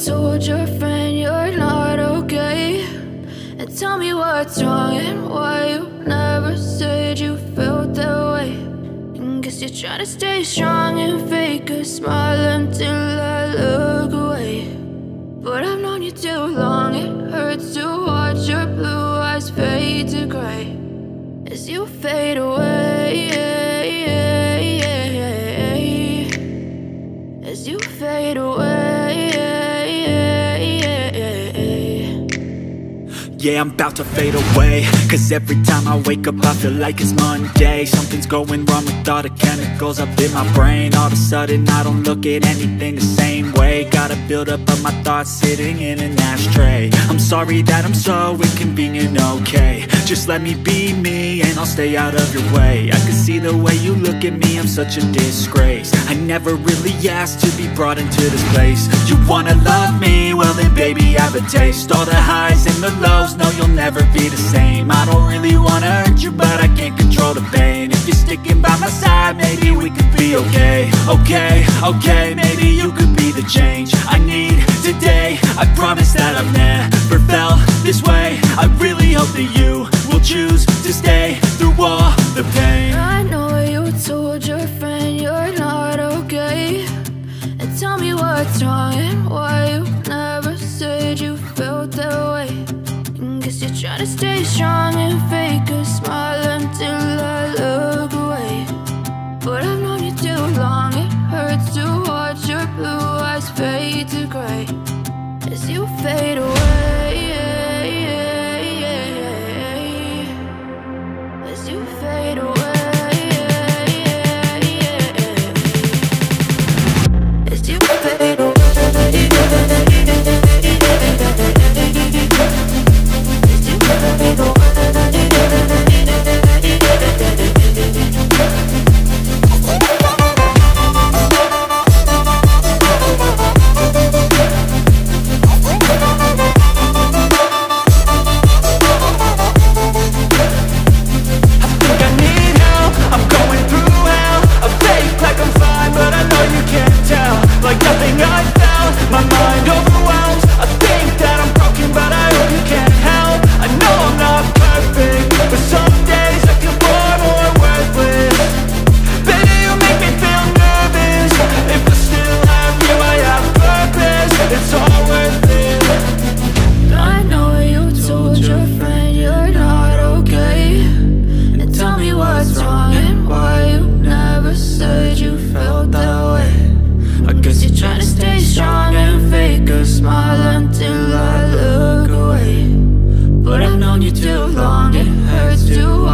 told your friend you're not okay, and tell me what's wrong and why you never said you felt that way. And guess you're trying to stay strong and fake a smile until I look away. But I've known you too long, it hurts to watch your blue eyes fade to gray as you fade away, as you fade away. Yeah, I'm about to fade away, cause every time I wake up I feel like it's Monday. Something's going wrong with all the chemicals up in my brain. All of a sudden I don't look at anything the same way. Gotta build up of my thoughts sitting in an ashtray. I'm sorry that I'm so inconvenient, okay. Just let me be me and I'll stay out of your way. I can see the way you look at me, I'm such a disgrace. I never really asked to be brought into this place. You wanna love me? Well then baby I have a taste. All the highs and the lows, no you'll never be the same. I don't really wanna hurt you but I can't control the pain. If you're sticking by my side maybe we could be okay. Okay, maybe you could be the change I need today. I promise that I've never felt this way. I really hope that you will choose to stay through all the pain. I know you told your friend you're not okay, and tell me what's wrong and why you never said you felt that way. And guess you're trying to stay strong and fake a smile until I look away. But I've known you too long, it hurts to watch your blue eyes fade to gray as you fade away, as you fade away, as you fade away. Smile until I look away. But I've known you too long, it hurts to